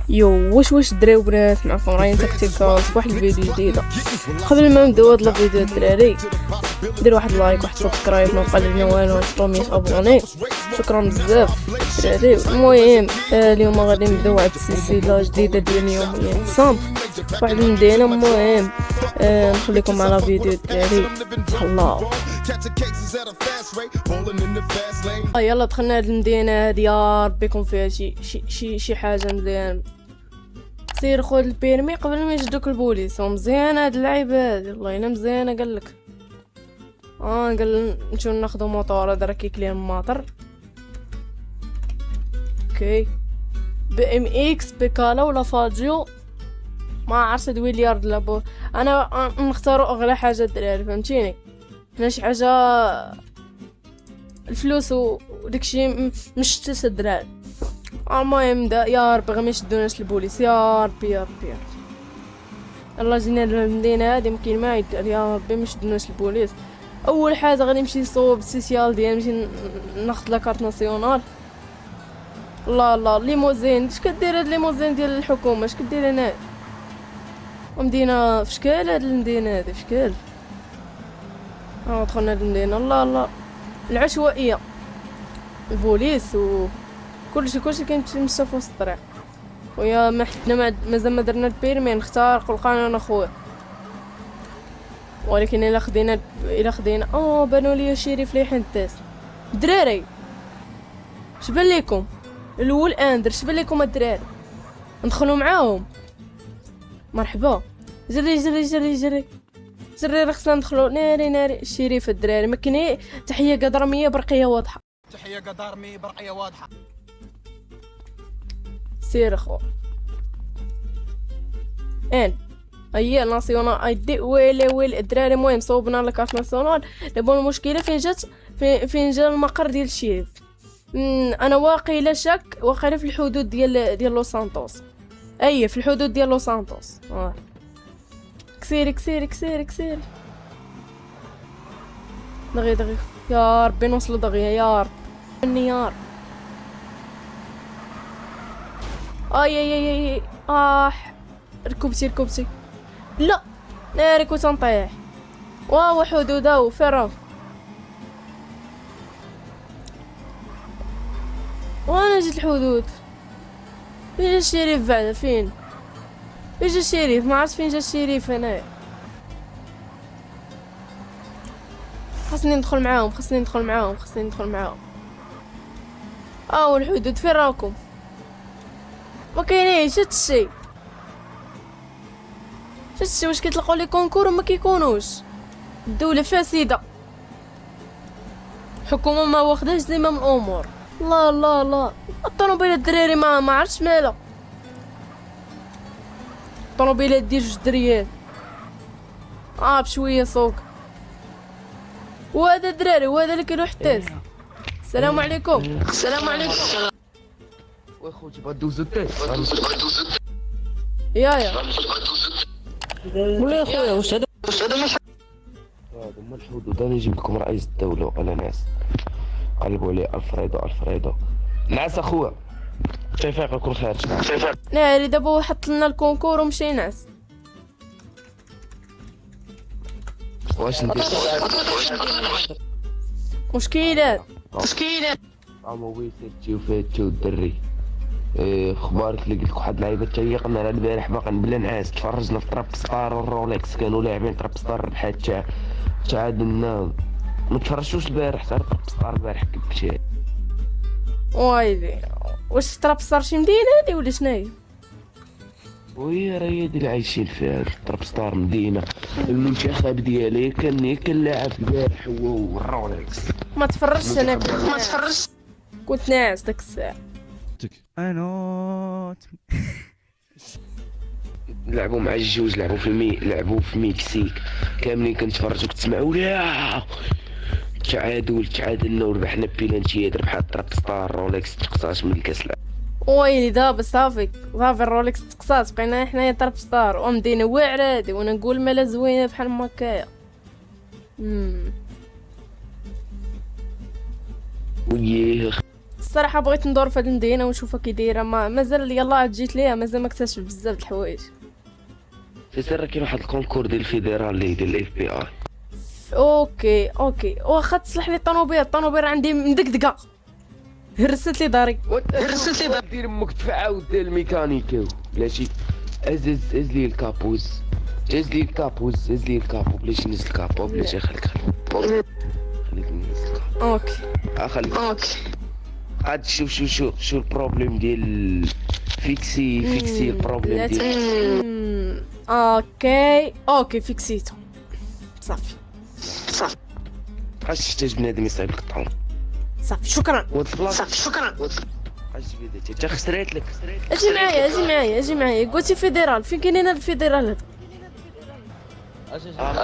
يو واش الدراري وبنات، معكم راين تكتيكال فواحد الفيديو جديده. قبل ما نبداو هاد الفيديو الدراري دير واحد لايك واحد سبسكرايب، ما بقى لنا والو، وصلوا 100 ابوني. شكرا بزاف الدراري. المهم اليوم غادي نبداو واحد السلسله جديده ديال يوميا ديسمبر واحد المدينه. المهم نخليكم مع لا فيديو الدراري. الله يلا دخلنا هاد المدينه هادي، يا ربي يكون فيها شي حاجه مزيان. سير خذ البيرمي قبل ما يجدوك البوليس. ومزيان هاد اللعيبه هادي والله الا مزيانه. قالك قال نمشيو ناخدو موطور. هذا راه كيكلي الماطر. اوكي بي ام اكس بيكالا ولا فاجيو، ما عرفت هاد ويليارد لابو. انا نختارو اغلى حاجه الدراري، فهمتيني؟ حنا شي حاجه الفلوس وداكشي مش تسدرال. المهم دا يا ربي غير ما يشدوناش البوليس، يا ربي يا ربي يا ربي. الله جينا للمدينه هادي مكاين ما يدار، يا ربي ما يشدوناش البوليس. اول حاجه غادي نمشي نصوب السيسيال ديالي، نمشي ناخذ لاكارت ناسيونال. الله الله ليموزين، اش كدير هاد ليموزين ديال الحكومه؟ اش كدير هنا؟ ومدينه فشكال هاد المدينه هادي فشكال. دخلنا هاد المدينه. الله الله العشوائيه، البوليس كلشي كيمشي في وسط الطريق. ويا ما حدنا مازال ما درنا البيرمي نخترقوا القانون اخويا. ولكن الا خدينا بانوا لي شريف لي حنتاس. الدراري شبان ليكم الاول اندر؟ شبان ليكم الدراري؟ ندخلوا معاهم؟ مرحبا. جري جري جري جري جري، راه خصنا ندخلوا. ناري الشريف الدراري ما كاين. تحيه قدرميه برقيه واضحه. تحيه قدرمي برقيه واضحه. سير اخو هيا ناسيونال اي دي. ويلي الدراري. المهم صوبنا لاكارت ناسيونال. دابا المشكله فين جا المقر ديال الشريف. انا واقيلا شك واقيلا في الحدود ديال لوس سانتوس. في الحدود ديال لوس سانتوس. كسيري دغيا يا ربي نوصلوا دغيا يا رب النيار. اي ركبتي لا ناري كنت نطيح. واو حدوده وفراغ. وانا جيت الحدود. فين جا الشريف بعدا؟ فين جا الشريف؟ ما عرفت فين جا الشريف. هنايا خاصني ندخل معاهم. والحدود فين راكم؟ ما كاينينش هادشي. واش كيطلقوا لي كونكور وما كيكونوش؟ الدوله فاسده، الحكومه ما واخداش زمام الامور. الله الطوموبيله الدراري ما عرفتش مالها. الطوموبيله ديال 2 دريال بشويه سوق. وهذا الدراري وهذا اللي كيروح التاس. السلام عليكم. واخوتي بغا دوزو التاس. يا ولا خويا واش هذا هما الحدود. انا نجيب لكم رئيس الدوله ولا ناس قلبوا لي الفريدو نعس اخويا. تيفيق يكون خير. ناري دابا حط لنا الكونكور ومشي نعس. واش ندير؟ مشكلات ويسيرتي وفاتو الدري. اخبارك اللي قلت لك واحد اللعيبه تيقنا على البارح باقي بلا نعاس. تفرجنا في تراب ستار والرولكس، كانوا لاعبين تراب ستار بحال تعادلنا. ما تفرجتوش البارح تاع تراب ستار البارح كيف مشى؟ وايلي واش تراب ستار شي مدينه هادي ولا شناهي؟ وهي راه هي اللي عايشين فيها. تراب ستار مدينه. المنتخب ديالي كان لاعب البارح هو والرولكس. ما تفرجش انا كنت ناعس داك الساعه. لعبوا مع الجوج، لعبوا في ميكسيك كاملين. كنتفرجوا كتسمعوا لا تعادلنا وربحنا بيلانتيات. ربحات تراب ستار رولكس تقصاش من الكاس العالم. ويلي دابا صافي الرولكس تقصاص. بقينا حنايا تراب ستار ومدينه واعره هادي، وانا نقول مالا زوينه بحال ما هكايا. ويه الصراحه بغيت ندور في هاد المدينه ونشوفها كي دايره، مازال يلاه جيت ليها مازال ما اكتشف بزاف د الحوايج. في سر كاين واحد الكونكور ديال الفيدرال اللي ديال الاف بي اي. اوكي واخا تصلح لي الطوموبيل عندي مدقدقه، هرست لي داري. دير امك تفعاود ديال الميكانيكي بلاتي. ازز لي الكابوز، هز لي الكابو بلاتي نزل الكابو بلاتي. خليك نزل الكابو. اوكي عاد شو البروبليم ديال فيكسي البروبليم ديال. اوكي فيكسيتو صافي. بقاش تحتاج بنادم يصايب لك الطعم. صافي شكرا. اش بيدك تا خسرت لك. اجي معايا قلتي فيدرال، فين كاينين هاد الفيدرال هذا؟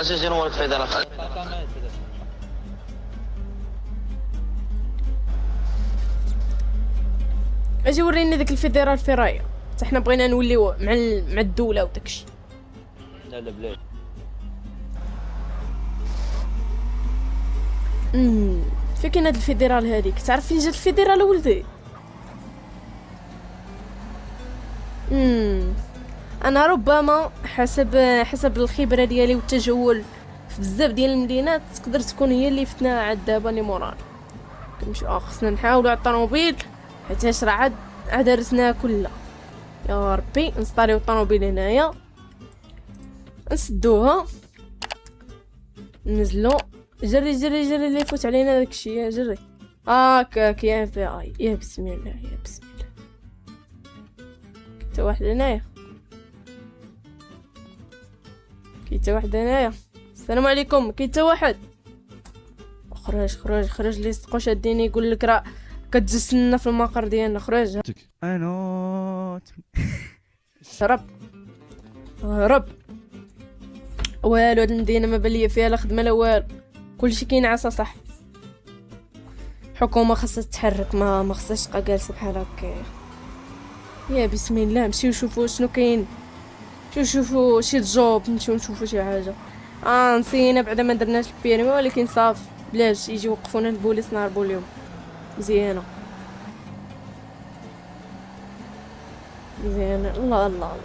اجي نوريك فيدرال. اجي وريني داك الفيدرال في رايه، حتى حنا بغينا نوليو مع الدوله وداكشي. لا بلاتي. فين كاين هاد الفيدرال هذيك؟ تعرف فين جات الفيدرال ولدي؟ انا ربما حسب الخبره ديالي والتجول في بزاف ديال المدينات تقدر تكون هي اللي فتنا عاد دابا نيمورال. كنمشيو خصنا نحاولوا على الطوموبيل حيتاش راه عاد درسناها كلها. يا ربي نسطاليو الطوموبيل هنايا، نسدوها، ننزلو. جري اللي يفوت علينا داكشي، يا جري هاكاك يا في اي. يا بسم الله كي واحد هنايا، السلام عليكم. كاين حتى واحد. خرج لي صدقوا شاديني يقول لك راه كتجسنا في المقر ديالنا. خرج هرب. والو هاد المدينه ما باليه فيها لا خدمه لا والو، كلشي كينعس صح. الحكومه خاصها تتحرك، ما خاصهاش تبقى جالسه بحال هكا. يا بسم الله نمشيو نشوفوا شنو كاين، نشوفوا شي جوب، نمشيو نشوفوا شي حاجه. نسينا بعدا ما درناش البيرمي، ولكن صافي بلاش يجي يوقفونا البوليس نهربوا اليوم. مزيانه الله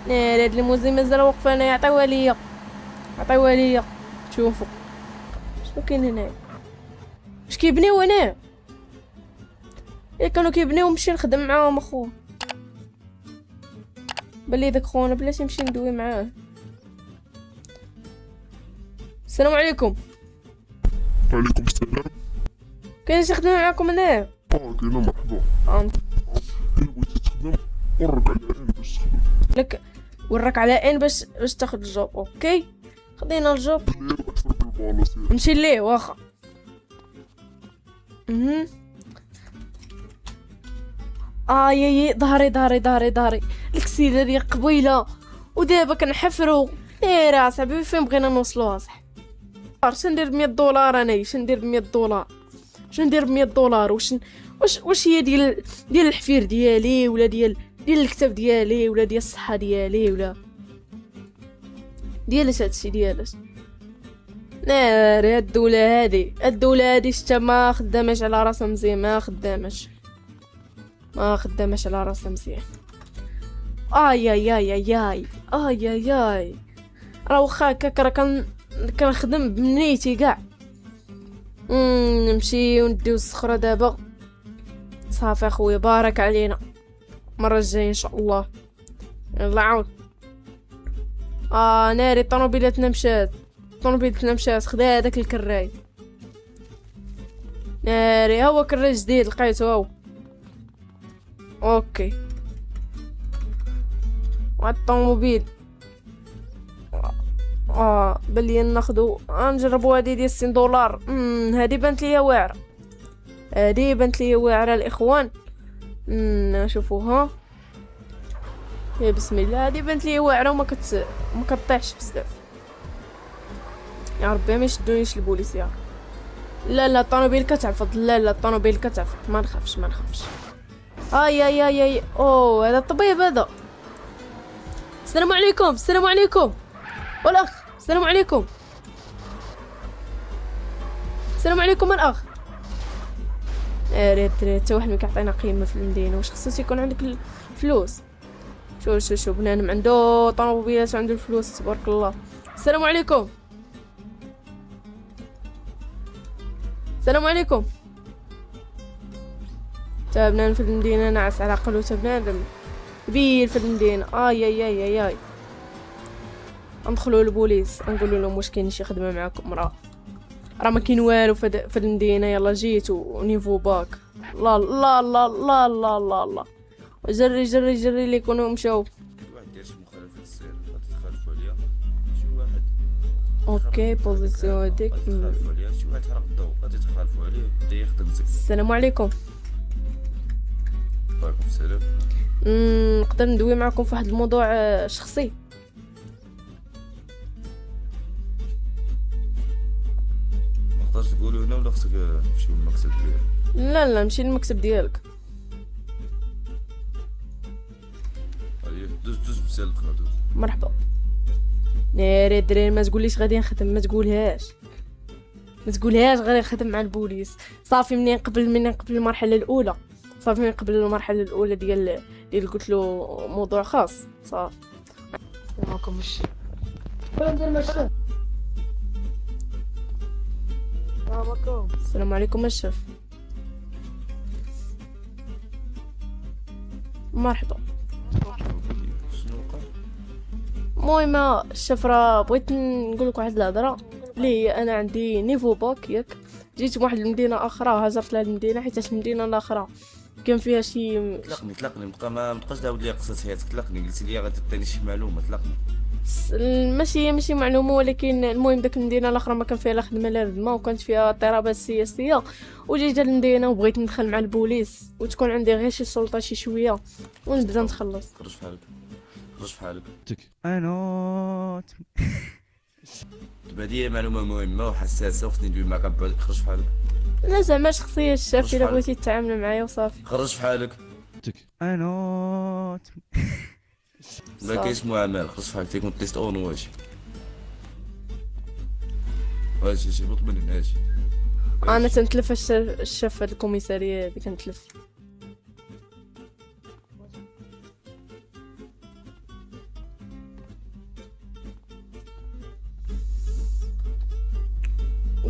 هاد الموزي مازال واقفه هنايا. عطيوها ليا شوفوا شنو كاين هنايا. واش كيبنيو هنا؟ الا كانوا كيبنيو نمشي نخدم معاهم اخو. بلي داك خونا بلاش نمشي ندوي معاه. السلام عليكم. وعليكم السلام. كاين شي خدمه معاكم هنا؟ كاينه مرحبا. إلا بغيتي تخدم ورك على عين باش تاخد الجوب. اوكي خدينا الجوب. اللي يربح في البالوس نمشي ليه واخا. يا ظهري الكسيده ديال قبيله ودابا كنحفروا. راه صاحبي فين بغينا نوصلوها صح. شندير $100 انا؟ شندير $100 واش هي ديال الحفير ديالي ولا ديال الكتاب ديالي ولا ديال الصحه ديالي ولا ديالاش هادشي ديالاش؟ ناري الدوله هادي شتا ما خداماش على راسها مزيان، ما خداماش على راسها مزيان. اي راه واخا هكاك راه كنخدم بنيتي كاع. نمشي ونديو الصخره دابا صافي اخويا. بارك علينا المره الجايه ان شاء الله. يلا عاود. ناري طوموبيلتنا مشات. خدا هذاك الكراي. ناري هو كراي جديد لقيته هو. اوكي والطوموبيل بلي ناخدو نجربو هادي ديال $60. هادي بانت ليا واعره الاخوان. نشوفوها. يا بسم الله هادي بانت ليا واعره وما كطيحش بزاف. يا ربي ما يشدونيش البوليس يا رب. لا الطوموبيل كتعفض. لا الطوموبيل كتعفض. ما نخافش. اي هذا الطبيب هذا. السلام عليكم والاخ. السلام عليكم الاخ. ريت حتى واحد ما كيعطينا قيمه في المدينه. واش خصو يكون عندك الفلوس؟ شو بنادم عنده طوموبيلات وعنده الفلوس تبارك الله. السلام عليكم. السلام عليكم. تا بنادم في المدينه ناعس على عقلو، تا بنادم كبير في المدينه. اي ندخلوا للبوليس نقولوا لهم واش كاين شي خدمه معاكم، راه ما كاين والو في المدينه. يلا جيتو نيفو باك. لا لا لا لا لا لا لا جري اللي يكونوا مشاو. واحد داير شي مخالفه السير غادي تخالفوا عليا، شي واحد اوكي بوزيسيون ديك. غادي تخالفوا عليا، شي واحد حرق الضوء غادي تخالفوا عليه بدا يخدم زك. السلام عليكم. وعليكم السلام. نقدر ندوي معكم في واحد الموضوع شخصي؟ ما تقدرش تقولوا هنا ولا خصك تمشيو للمكتب ديالك؟ لا مشي للمكتب ديالك. اييه دوز بسال الدخله دوز. مرحبا. ناري الدراري ما تقوليش غادي نخدم، ما تقولهاش غادي نخدم مع البوليس. صافي منين قبل المرحله الاولى، صافي من قبل المرحله الاولى ديال قلت له موضوع خاص. صافي معكم مشي السلام عليكم الشيف. مرحبا. شنو وقع؟ المهم الشيف راه بغيت نقول لك واحد الهضره اللي هي انا عندي نيفو باك ياك. جيت واحد المدينه اخرى وهاجرت لهاد المدينه حيت المدينه الاخرى كان فيها شي طلقني ما بقاش تعاود لي قصه حياتك. طلقني قلتي لي غادي تعطيني شي معلومه. طلقني. ماشي معلومه، ولكن المهم داك المدينه الاخرى ما كان فيها لا خدمه لا خدمه وكانت فيها اضطرابات سياسيه. وجيت المدينه وبغيت ندخل مع البوليس وتكون عندي غير شي سلطه شي شويه ونبدا نتخلص. خرج في حالك. انا هذه معلومه مهمه وحساسه وخصني ندوي معك بعد. خرج في حالك. لا زعما شخصيه الشاف الا شحال؟ بغيتي تتعامل معايا وصافي. خرج في حالك. انا ما كاينش معامل. خرج في حالك تيكون تيست اون واجي شي بط من هنا. انا تنتلف الشاف هاد الكوميساريه هادي كنتلف.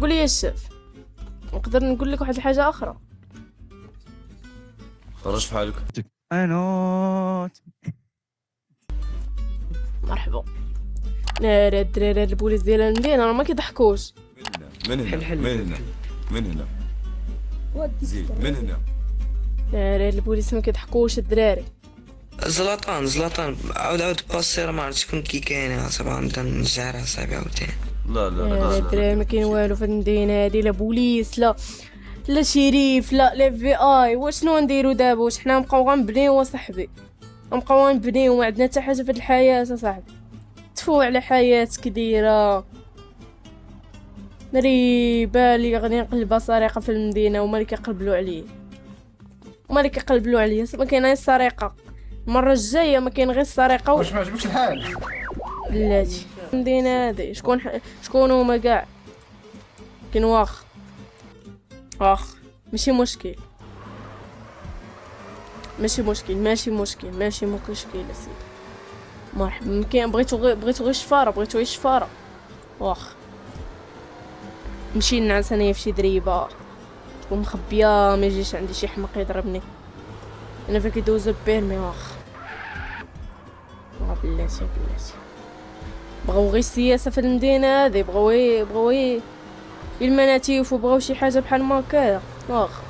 قول لي يا الشاف، نقدر نقول لك واحد الحاجه اخرى؟ خرج في حالك. انا مرحبا. ناري الدراري هاد البوليس ديال المدينه راه ما كيضحكوش. من هنا زيد من هنا. ناري البوليس ما كيضحكوش الدراري. زلطان عاود باسي راه ما عرفتش شكون كي كاين صباح نبدا نجعر اصاحبي عاوتاني. لا الدراري ما كاين والو في المدينه هادي، لا بوليس لا شريف لا في اي. واشنو نديرو دابا؟ واش حنا نبقاو غنبنيو صاحبي؟ نبقاو غنبنيو وما عندنا حتى حاجه في الحياه صاحبي. تفو على حياتك دايره ناري بالي غادي نقلبها سرقه في المدينه وما اللي كيقلبلو عليا. ما كاين غير السرقه المره الجايه، ما كاين غير السرقه واش ما عجبكش الحال؟ بلاتي المدينه هادي شكون هما كاع؟ كاين واخ ماشي مشكل اسيدي. مرحبا. كاين بغيتو غير شفاره واخ نمشي نعس انايا في شي دريبه تكون مخبيه ما يجيش عندي شي حماق يضربني. انا فاك يدوز البيرمي واخ. بلاتي بغاو غير السياسه في المدينه هذه، بغاو المناتيف وبغاو شي حاجه بحال ما هكايا واخ.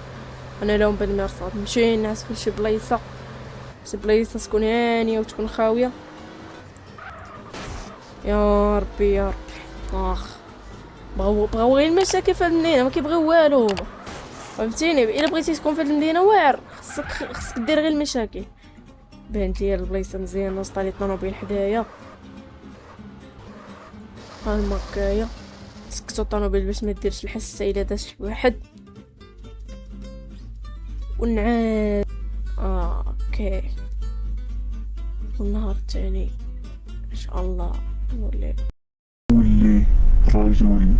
انا لهم بالمرصاد نمشي نعس في شي بلايصه تكون هانيه وتكون خاويه. يا ربي واخ. بغاو غير المشاكل في المدينه، ما كيبغيو والو هما فهمتيني. الا بغيتي تكون في المدينه واعر خصك دير غير المشاكل. بانت لي البلايصه مزيانه وسط لي طوموبيل حدايا هالمكايا. سكتو الطوموبيل باش ما ديرش الحسه الا داز شي واحد ونعاد. اوكي والنهار الثاني ان شاء الله نولي رجل